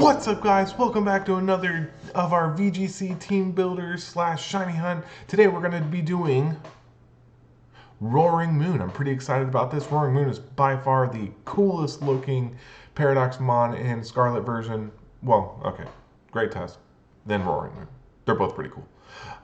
What's up, guys? Welcome back to another of our VGC team builders slash shiny hunt. Today we're going to be doing Roaring Moon. I'm pretty excited about this. Roaring Moon is by far the coolest looking Paradox Mon and Scarlet version. Well, okay, great test. Then Roaring Moon. They're both pretty cool.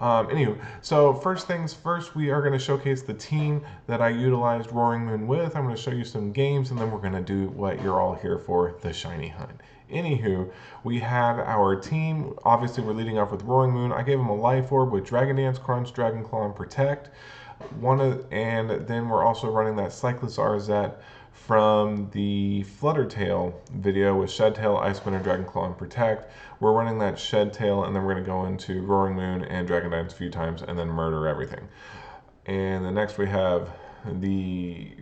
Anywho, so first things first, we are going to showcase the team that I utilized Roaring Moon with. I'm going to show you some games, and then we're going to do what you're all here for, the shiny hunt. Anywho, we have our team. Obviously, we're leading off with Roaring Moon. I gave him a Life Orb with Dragon Dance, Crunch, Dragon Claw, and Protect. And then we're also running that Cyclist RZ from the Fluttertail video with Shed Tail, Ice Spinner, Dragon Claw, and Protect. We're running that Shed Tail, and then we're going to go into Roaring Moon and Dragon Dance a few times, and then murder everything. And then next we have the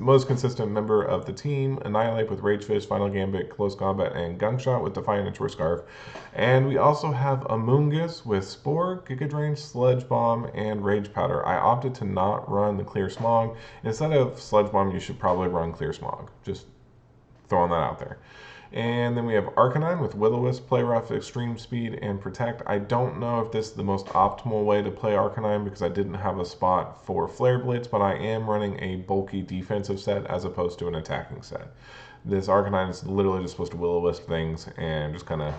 most consistent member of the team, Annihilate with Rage Fist, Final Gambit, Close Combat, and Gunshot with Defiant and Twist Scarf. And we also have Amoongus with Spore, Giga Drain, Sludge Bomb, and Rage Powder. I opted to not run the Clear Smog. Instead of Sludge Bomb, you should probably run Clear Smog. Just throwing that out there. And then we have Arcanine with Will-O-Wisp, Play Rough, Extreme Speed, and Protect. I don't know if this is the most optimal way to play Arcanine because I didn't have a spot for Flare Blades, but I am running a bulky defensive set as opposed to an attacking set. This Arcanine is literally just supposed to Will-O-Wisp things and just kind of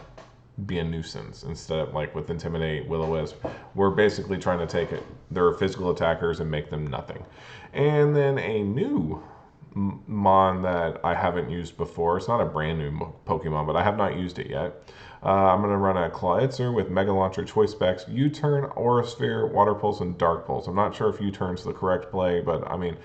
be a nuisance instead of like with Intimidate, Will-O-Wisp. We're basically trying to take their physical attackers and make them nothing. And then a new Mon that I haven't used before. It's not a brand new Pokemon, but I have not used it yet. I'm going to run a Clawitzer with Mega Launcher, Choice Specs, U-Turn, Aura Sphere, Water Pulse, and Dark Pulse. I'm not sure if U-Turn's the correct play, but I mean,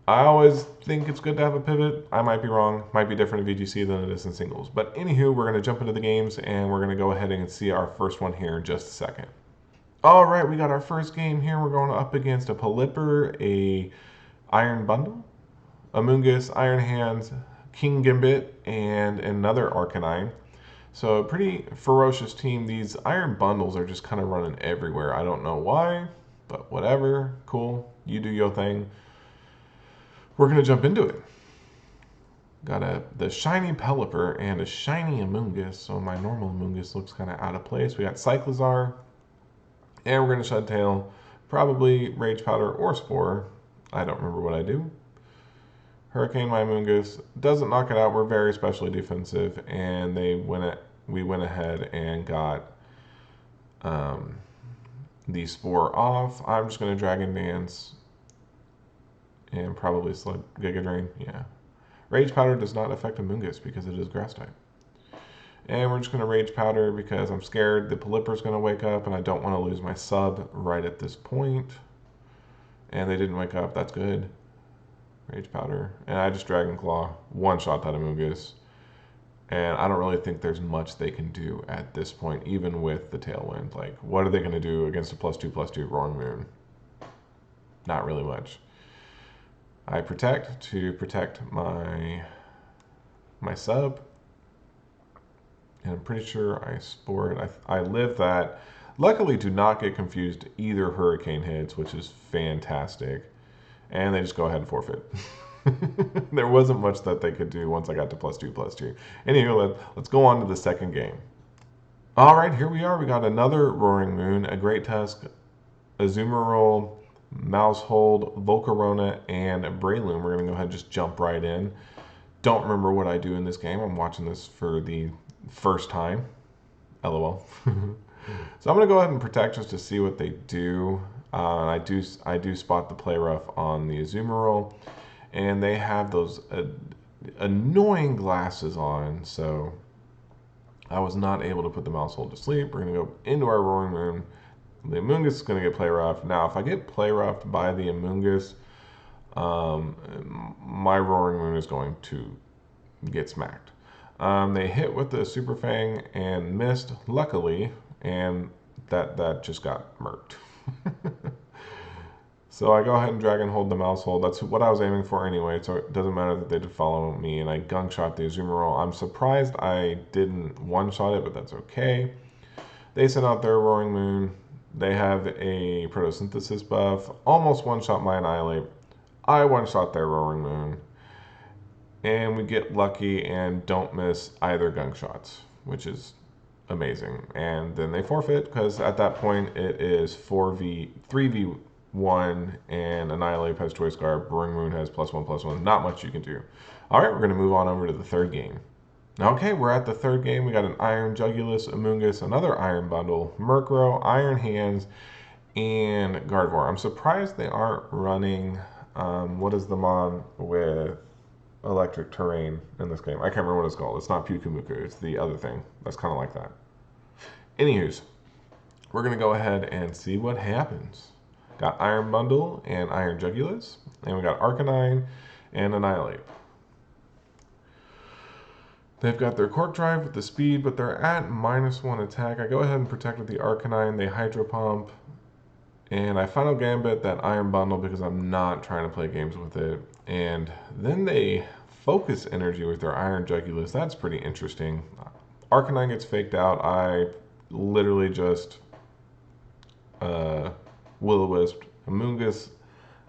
I always think it's good to have a pivot. I might be wrong. Might be different in VGC than it is in singles. But anywho, we're going to jump into the games, and we're going to go ahead and see our first one here in just a second. All right, we got our first game here. We're going up against a Pelipper, a Iron Bundle, Amoongus, Iron Hands, King Gambit, and another Arcanine. So a pretty ferocious team. These Iron Bundles are just kind of running everywhere. I don't know why, but whatever. Cool. You do your thing. We're going to jump into it. Got the shiny Pelipper and a shiny Amoongus. So my normal Amoongus looks kind of out of place. We got Cyclizar, and we're going to Shed Tail, probably Rage Powder or Spore. I don't remember what I do. Hurricane my Amoongus, doesn't knock it out. We're very specially defensive, and we went ahead and got the Spore off. I'm just going to Dragon Dance and probably Slug Giga Drain. Yeah. Rage Powder does not affect Amoongus because it is Grass type. And we're just going to Rage Powder because I'm scared the Pelipper's going to wake up, and I don't want to lose my sub right at this point. And they didn't wake up. That's good. Rage Powder, and I just Dragon Claw, one-shot that Amoongus, and I don't really think there's much they can do at this point, even with the Tailwind. Like, what are they going to do against a +2/+2 Roaring Moon? Not really much. I Protect to protect my sub, and I'm pretty sure I Spore it. I live that. Luckily, do not get confused. Either Hurricane hits, which is fantastic. And they just go ahead and forfeit. There wasn't much that they could do once I got to +2/+2. Anyway, let's go on to the second game. All right, here we are. We got another Roaring Moon, a Great Tusk, Azumarill, Mousehold, Volcarona, and Breloom. We're going to go ahead and just jump right in. Don't remember what I do in this game. I'm watching this for the first time. LOL. So I'm going to go ahead and Protect just to see what they do. I do spot the Play Rough on the Azumarill, and they have those annoying glasses on, so I was not able to put the Mousehold to sleep. We're going to go into our Roaring Moon. The Amoongus is going to get Play Rough. Now, if I get Play Roughed by the Amoongus, my Roaring Moon is going to get smacked. They hit with the Super Fang and missed, luckily, and that just got murked. So I go ahead and Dragon Hold the Mousehold. That's what I was aiming for anyway, so it doesn't matter that they did follow me, and I Gunk Shot the Azumarill. I'm surprised I didn't one-shot it, but that's okay. They sent out their Roaring Moon. They have a Photosynthesis buff. Almost one-shot my Annihilate. I one-shot their Roaring Moon. And we get lucky and don't miss either gunshots, which is amazing. And then they forfeit because at that point it is 3v1 and Annihilate has Choice Guard. Roaring Moon has +1/+1. Not much you can do. All right, we're going to move on over to the third game. Okay, we're at the third game. We got an Iron Jugulus, Amoonguss, another Iron Bundle, Murkrow, Iron Hands, and Gardevoir. I'm surprised they aren't running, what is the mon with electric terrain in this game? I can't remember what it's called. It's not Pyukumuku, it's the other thing. That's kind of like that. Anywho's, we're going to go ahead and see what happens. Got Iron Bundle and Iron Jugulus, and we got Arcanine and Annihilate. They've got their Cork Drive with the speed, but they're at -1 attack. I go ahead and protect with the Arcanine. They Hydro Pump. And I Final Gambit that Iron Bundle because I'm not trying to play games with it. And then they Focus Energy with their Iron Jugulus. That's pretty interesting. Arcanine gets faked out. I literally just Will-O-Wisp. Amoonguss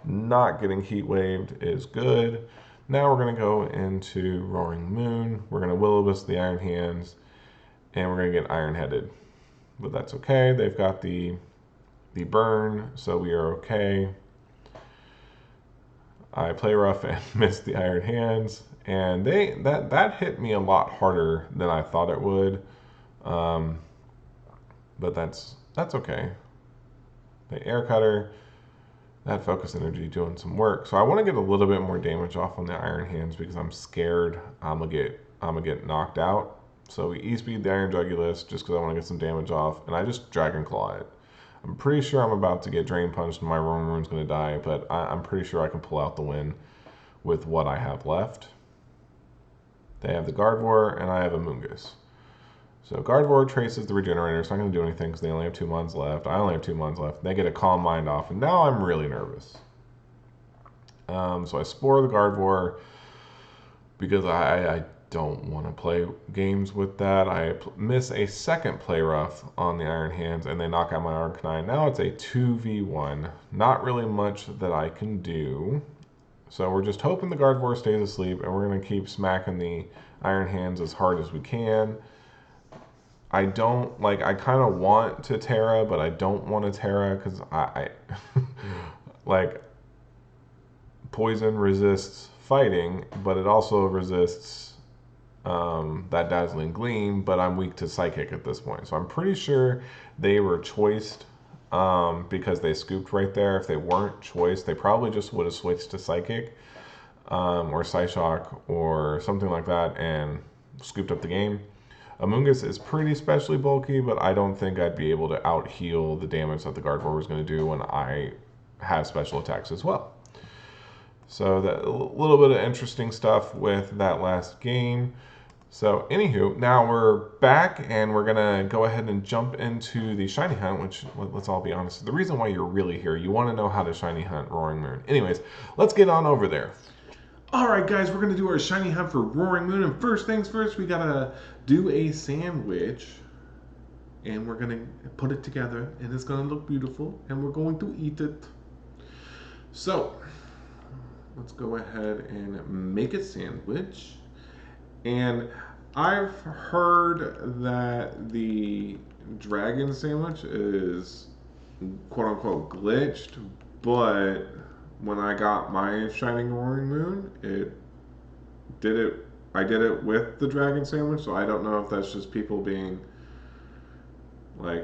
not getting Heat Waved is good. Now we're going to go into Roaring Moon. We're going to Will-O-Wisp the Iron Hands, and we're going to get Iron Headed. But that's okay. They've got the burn, so we are okay. I play rough and miss the Iron Hands, and that hit me a lot harder than I thought it would. But that's okay. The Air Cutter. That Focus Energy doing some work. So I want to get a little bit more damage off on the Iron Hands because I'm scared I'm gonna get knocked out. So we E-Speed the Iron Jugulus just because I want to get some damage off, and I just Dragon Claw it. I'm pretty sure I'm about to get Drain Punched and my Roaring Moon's going to die, but I'm pretty sure I can pull out the win with what I have left. They have the Gardevoir, and I have Amoonguss. So Gardevoir traces the Regenerator. It's not going to do anything because they only have 2 months left. I only have 2 months left. They get a Calm Mind off, and now I'm really nervous. So I Spore the Gardevoir because I don't want to play games with that. I miss a second Play Rough on the Iron Hands, and they knock out my Arcanine. Now it's a 2v1. Not really much that I can do. So we're just hoping the Gardevoir stays asleep, and we're going to keep smacking the Iron Hands as hard as we can. I don't, I kind of want to Terra, but I don't want to Terra because I Poison resists fighting, but it also resists that Dazzling Gleam, but I'm weak to Psychic at this point. So I'm pretty sure they were choiced because they scooped right there. If they weren't choiced, they probably just would have switched to Psychic or Psyshock or something like that and scooped up the game. Amoonguss is pretty specially bulky, but I don't think I'd be able to out-heal the damage that the Gardevoir was going to do when I have special attacks as well. So that a little bit of interesting stuff with that last game. So anywho, now we're back and we're gonna go ahead and jump into the Shiny Hunt, which, let's all be honest, the reason why you're really here, you want to know how to Shiny Hunt Roaring Moon. Anyways, let's get on over there. Alright guys, we're gonna do our Shiny Hunt for Roaring Moon, and first things first, we gotta do a sandwich, and we're gonna put it together, and it's gonna look beautiful, and we're going to eat it. So let's go ahead and make a sandwich. And I've heard that the dragon sandwich is quote unquote glitched, but when I got my Shining Roaring Moon, I did it with the dragon sandwich, so I don't know if that's just people being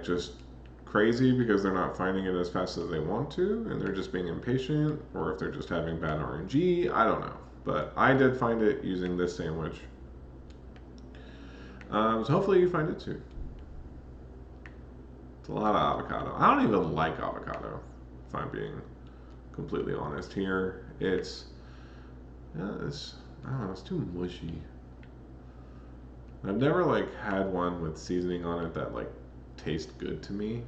just crazy because they're not finding it as fast as they want to and they're just being impatient, or if they're just having bad RNG. I don't know, but I did find it using this sandwich. So hopefully you find it too. It's a lot of avocado. I don't even like avocado, if I'm being completely honest here. I don't know, it's too mushy. I've never had one with seasoning on it that tastes good to me.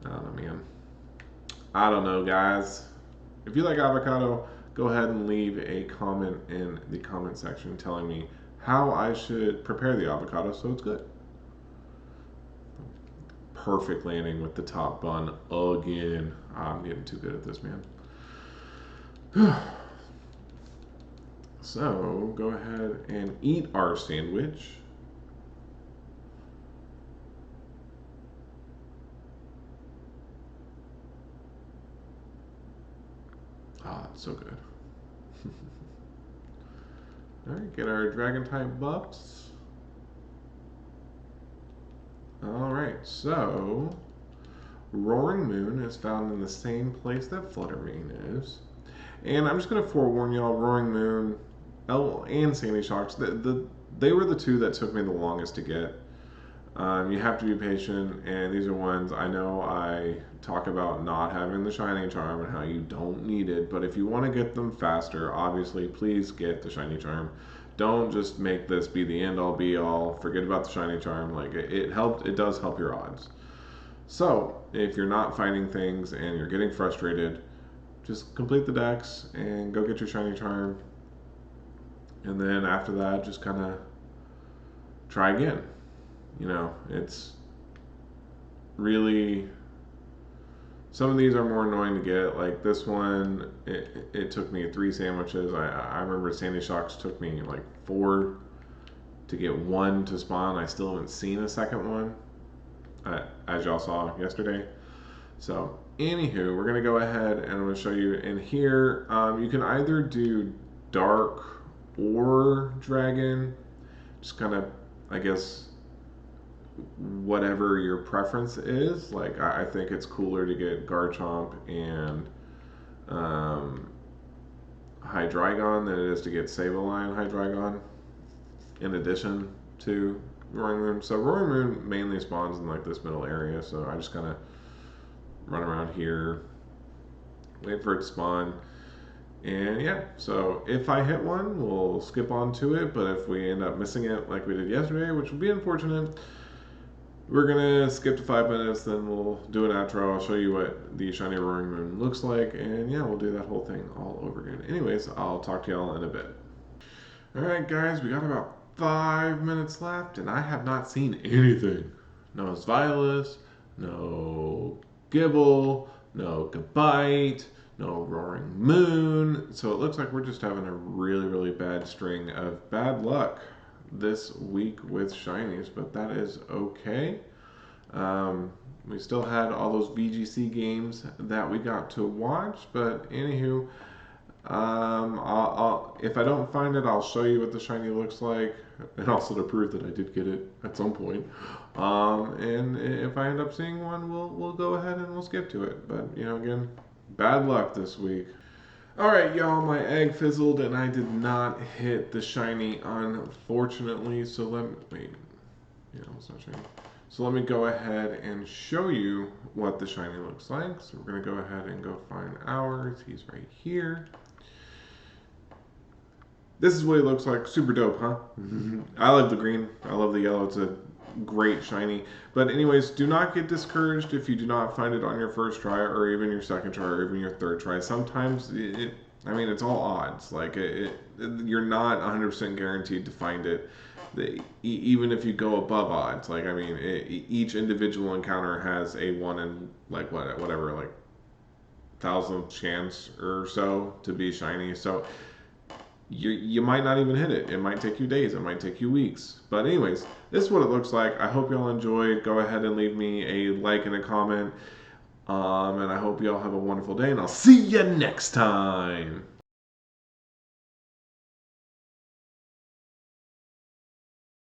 I don't know, man. I don't know, guys. If you like avocado, go ahead and leave a comment in the comment section telling me how I should prepare the avocado so it's good. Perfect landing with the top bun again. I'm getting too good at this, man. So go ahead and eat our sandwich. Ah, it's so good. Alright, get our dragon type buffs. Alright, so Roaring Moon is found in the same place that Fluttermane is. And I'm just going to forewarn y'all, Roaring Moon and Sandy Shocks, they were the two that took me the longest to get. You have to be patient, and these are ones I know I talk about not having the Shining Charm and how you don't need it, but if you want to get them faster, obviously, please get the Shiny Charm. Don't just make this be the end all be all. Forget about the Shiny Charm. Like it does help your odds. So if you're not finding things and you're getting frustrated, just complete the dex and go get your Shiny Charm. And then after that, just kind of try again. You know, it's really, some of these are more annoying to get. Like this one, it took me 3 sandwiches. I remember Sandy Shocks took me like 4 to get 1 to spawn. I still haven't seen a second one, as y'all saw yesterday. So anywho, we're going to go ahead and I'm going to show you in here. You can either do dark or dragon, just kind of, I guess, whatever your preference is. Like I think it's cooler to get Garchomp and Hydreigon than it is to get Sableye and Hydreigon in addition to Roaring Moon. So Roaring Moon mainly spawns in like this middle area, so I just kind of run around here, wait for it to spawn. And yeah, so if I hit one, we'll skip on to it, but if we end up missing it like we did yesterday, which would be unfortunate, we're gonna skip to 5 minutes, then we'll do an outro. I'll show you what the Shiny Roaring Moon looks like, and yeah, we'll do that whole thing all over again. Anyways, I'll talk to y'all in a bit. Alright guys, we got about 5 minutes left, and I have not seen anything. No Sviolus, no Gibble, no Gabite, no Roaring Moon. So it looks like we're just having a really, really bad string of bad luck this week with shinies, but that is okay. We still had all those VGC games that we got to watch, but anywho, if I don't find it, I'll show you what the shiny looks like, and also to prove that I did get it at some point. And if I end up seeing one, we'll go ahead and we'll skip to it. But you know, again, bad luck this week. Alright y'all, my egg fizzled and I did not hit the shiny, unfortunately, so let me, wait, yeah, it's not shiny. So let me go ahead and show you what the shiny looks like. So we're going to go ahead and go find ours. He's right here. This is what he looks like. Super dope, huh? I love the green. I love the yellow. It's a great shiny. But anyways, do not get discouraged if you do not find it on your first try or even your second try or even your third try. Sometimes I mean, it's all odds. Like you're not 100% guaranteed to find it. Even if you go above odds, like I mean, each individual encounter has a 1 in like whatever, like 1,000th chance or so to be shiny. So you might not even hit it. It might take you days. It might take you weeks. But anyways, this is what it looks like. I hope y'all enjoyed. Go ahead and leave me a like and a comment. And I hope y'all have a wonderful day. And I'll see you next time.